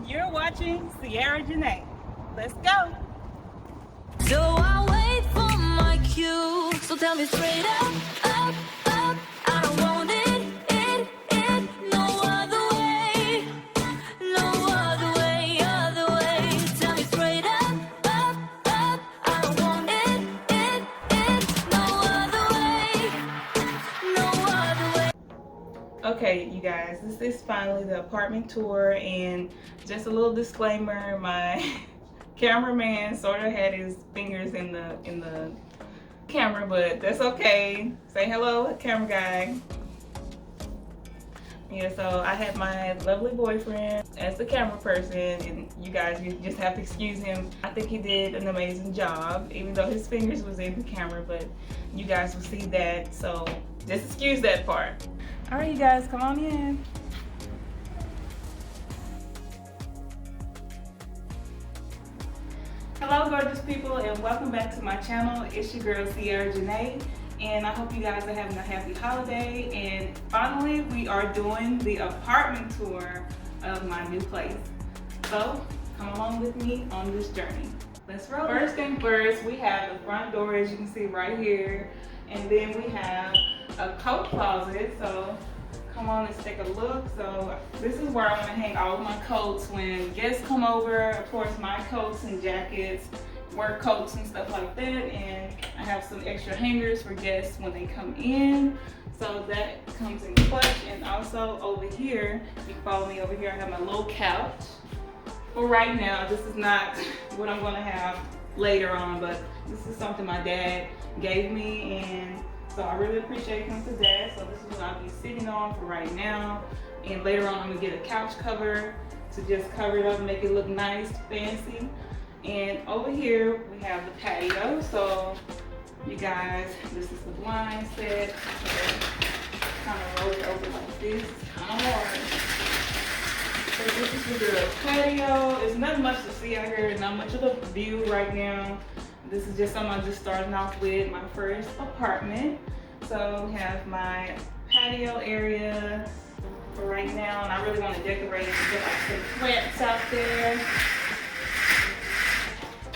You're watching Sierra Janae. Let's go. So I wait for my cue. So tell me straight up, up, up. I don't want it, no other way. No other way, other way. Tell me straight up, up, up. I don't want it, no other way. Okay, you guys, this is finally the apartment tour, and just a little disclaimer, my cameraman sort of had his fingers in the camera, but that's okay. Say hello, camera guy. Yeah, so I had my lovely boyfriend as the camera person, and you guys, you just have to excuse him. I think he did an amazing job, even though his fingers was in the camera, but you guys will see that, so just excuse that part. All right, you guys, come on in. Hello, gorgeous people, and welcome back to my channel. It's your girl, Sierra Janae, and I hope you guys are having a happy holiday. And finally, we are doing the apartment tour of my new place. So, come along with me on this journey. Let's roll. First thing first, we have the front door, as you can see right here, and then we have a coat closet. So, come on, let's take a look. So this is where I want to hang all of my coats when guests come over. Of course, my coats and jackets, work coats and stuff like that. And I have some extra hangers for guests when they come in. So that comes in clutch. And also over here, you can follow me over here, I have my little couch. For right now, this is not what I'm going to have later on, but this is something my dad gave me, and so I really appreciate him for that. So this is what I'll be sitting on for right now. And later on, I'm gonna get a couch cover to just cover it up and make it look nice, fancy. And over here, we have the patio. So you guys, this is the blind set. Kind of roll it over like this. It's kind of hard. So this is the girl's patio. There's not much to see out here, not much of a view right now. This is just something I'm just starting off with, my first apartment. So we have my patio area for right now, and I really want to decorate it and get like some plants out there.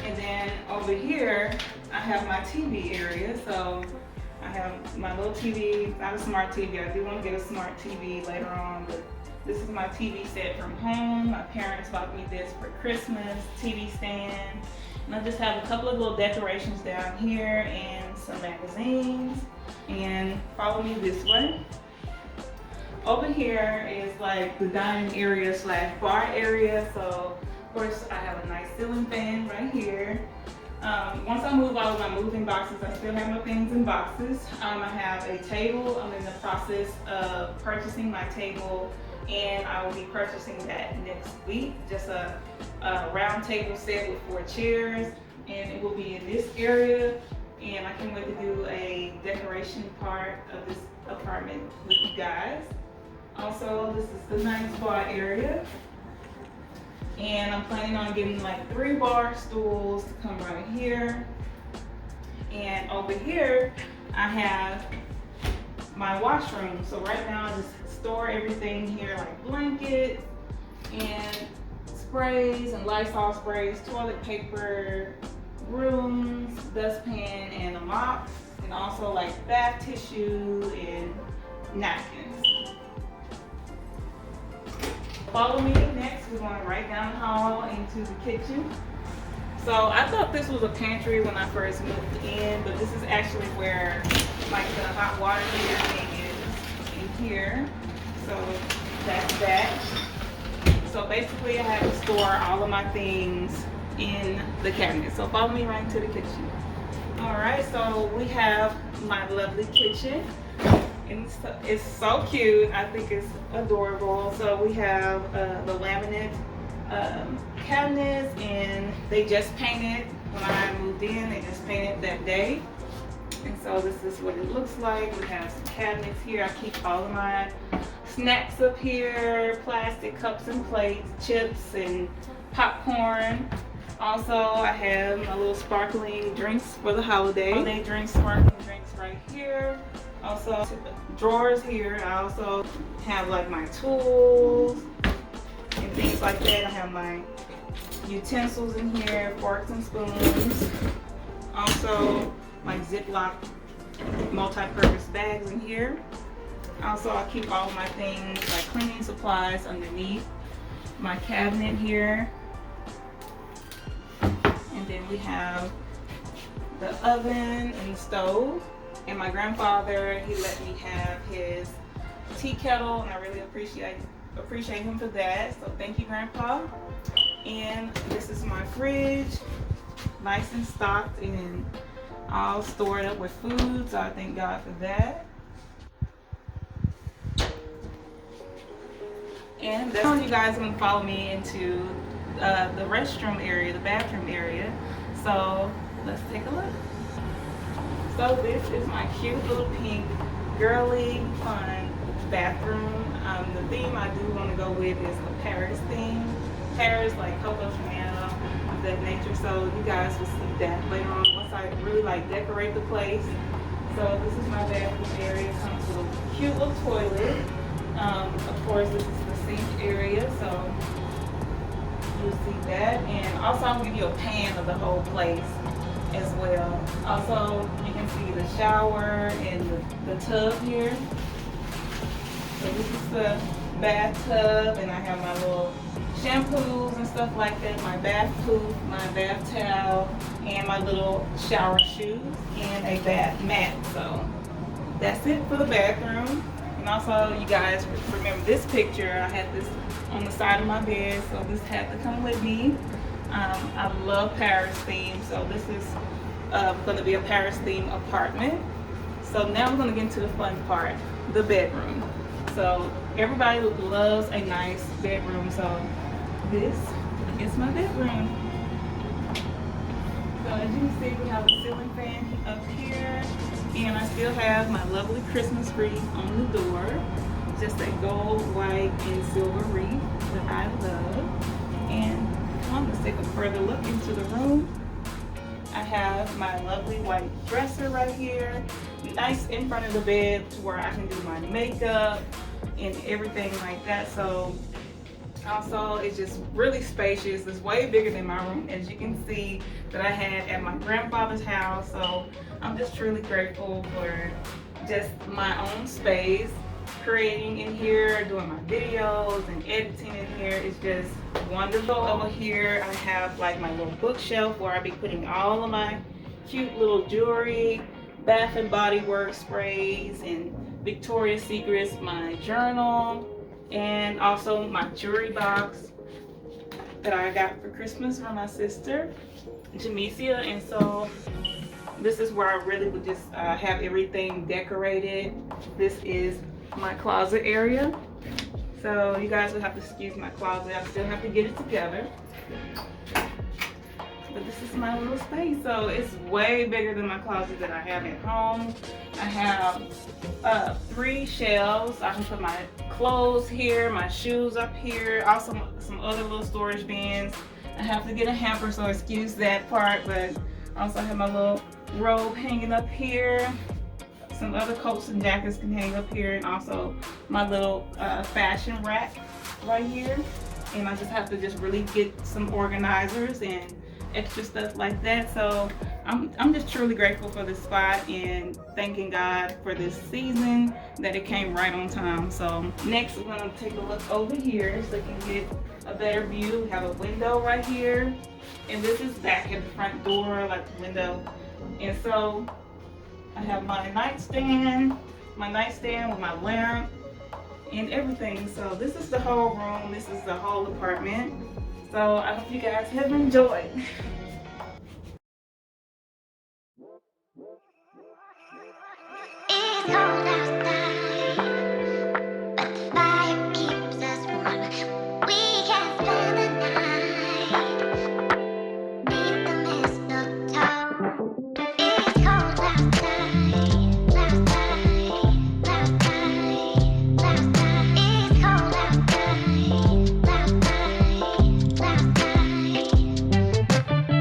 And then over here, I have my TV area. So I have my little TV, not a smart TV. I do want to get a smart TV later on, but this is my TV set from home. My parents bought me this for Christmas, TV stand. And I just have a couple of little decorations down here and some magazines. And follow me this way. Over here is like the dining area slash bar area. So of course I have a nice ceiling fan right here. Once I move all of my moving boxes, I still have my things in boxes. I have a table. I'm in the process of purchasing my table, and I will be purchasing that next week. Just a round table set with 4 chairs, and it will be in this area. And I can't wait to do a decoration part of this apartment with you guys. Also, this is the nice bar area. And I'm planning on getting like 3 bar stools to come right here. And over here, I have my washroom. So right now, I just store everything here, like blankets and sprays and Lysol sprays, toilet paper, brooms, dustpan, and a mop, and also like bath tissue and napkins. Follow me next. We're going right down the hall into the kitchen. So I thought this was a pantry when I first moved in, but this is actually where like the hot water heater thing is in here. So that's that. So basically I have to store all of my things in the cabinet. So follow me right into the kitchen. All right, so we have my lovely kitchen. And it's so cute. I think it's adorable. So we have the laminate cabinets, and they just painted when I moved in. They just painted that day. And so this is what it looks like. We have some cabinets here. I keep all of my snacks up here, plastic cups and plates, chips and popcorn. Also, I have my little sparkling drinks for the holiday. Holiday drinks, sparkling drinks right here. Also, drawers here. I also have like my tools, and things like that. I have my utensils in here, forks and spoons. Also, my Ziploc multi-purpose bags in here. Also, I keep all my things like cleaning supplies underneath my cabinet here. And then we have the oven and the stove. And my grandfather, he let me have his tea kettle, and I really appreciate him for that. So thank you, Grandpa. And this is my fridge, nice and stocked and all stored up with food. So I thank God for that. And that's how you guys are gonna follow me into the restroom area, the bathroom area. So let's take a look. So this is my cute little pink, girly, fun bathroom. The theme I do want to go with is a Paris theme. Paris, like Coco Chanel, of that nature. So you guys will see that later on once I really decorate the place. So this is my bathroom area. It comes with a cute little toilet. Of course, this is the sink area, so you'll see that. And also I'm gonna give you a pan of the whole place as well. Also, you can see the shower and the tub here. So this is the bathtub, and I have my little shampoos and stuff like that, my bath poop, my bath towel, and my little shower shoes, and a bath mat. So that's it for the bathroom. And also, you guys remember this picture, I had this on the side of my bed, so this had to come with me. I love Paris theme, so this is going to be a Paris theme apartment. So now we're going to get into the fun part, the bedroom. So everybody loves a nice bedroom, so this is my bedroom. So as you can see, we have a ceiling fan up here, and I still have my lovely Christmas wreath on the door. Just a gold, white, and silver wreath that I love. And let's take a further look into the room. I have my lovely white dresser right here, nice in front of the bed to where I can do my makeup and everything like that. So also, it's just really spacious. It's way bigger than my room, as you can see, that I had at my grandfather's house. So I'm just truly grateful for just my own space. Creating in here, doing my videos and editing in here is just wonderful. Over here I have like my little bookshelf where I be putting all of my cute little jewelry, Bath and Body Works sprays, and Victoria's Secrets, my journal, and also my jewelry box that I got for Christmas from my sister Jamesia. And so this is where I really would just have everything decorated. This is my closet area. So you guys will have to excuse my closet. I still have to get it together. But this is my little space. So it's way bigger than my closet that I have at home. I have 3 shelves. I can put my clothes here, my shoes up here, also some other little storage bins. I have to get a hamper, so excuse that part, but I also have my little robe hanging up here. Some other coats and jackets can hang up here, and also my little fashion rack right here. And I just have to just really get some organizers and extra stuff like that. So I'm just truly grateful for this spot and thanking God for this season that it came right on time. So next we're gonna take a look over here so you can get a better view. We have a window right here, and this is back at the front door, like the window. And so I have my nightstand with my lamp and everything. So this is the whole room. This is the whole apartment. So I hope you guys have enjoyed. It's cold outside, but the fire keeps us warm. We can spend the night beneath the mistletoe. It's cold outside, outside, outside, outside. It's cold outside, outside, outside.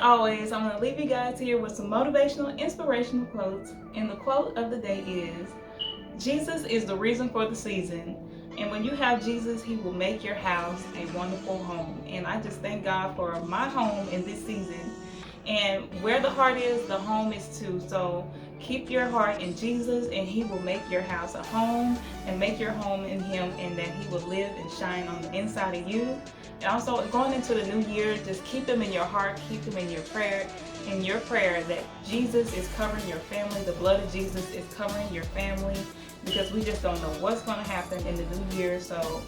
always, I'm going to leave you guys here with some motivational, inspirational quotes. And the quote of the day is, Jesus is the reason for the season. And when you have Jesus, He will make your house a wonderful home. And I just thank God for my home in this season. And where the heart is, the home is too. So keep your heart in Jesus, and He will make your house a home, and make your home in Him, and that He will live and shine on the inside of you. And also going into the new year, just keep Him in your heart, keep Him in your prayer, that Jesus is covering your family. The blood of Jesus is covering your family, because we just don't know what's going to happen in the new year. So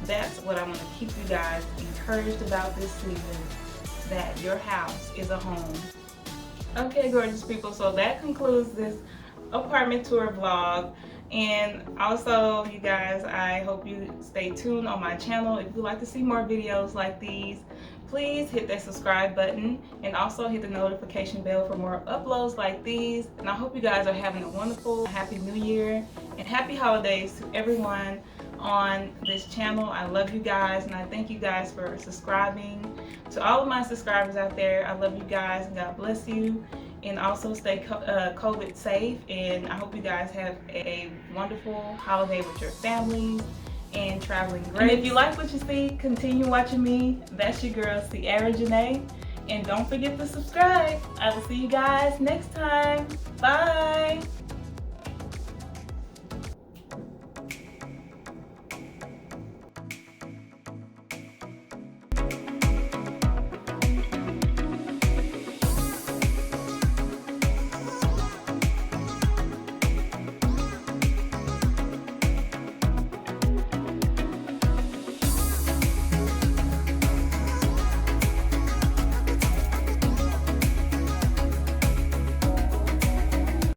that's what I want to keep you guys encouraged about this season, that your house is a home. Okay, gorgeous people, so that concludes this apartment tour vlog. And also, you guys, I hope you stay tuned on my channel. If you'd like to see more videos like these, please hit that subscribe button, and also hit the notification bell for more uploads like these. And I hope you guys are having a wonderful, happy new year, and happy holidays to everyone on this channel. I love you guys, and I thank you guys for subscribing. To all of my subscribers out there, I love you guys, and God bless you. And also stay COVID safe, and I hope you guys have a wonderful holiday with your families and traveling great. And if you like what you see, continue watching me. That's your girl, Sierra Janae. And don't forget to subscribe. I will see you guys next time. Bye.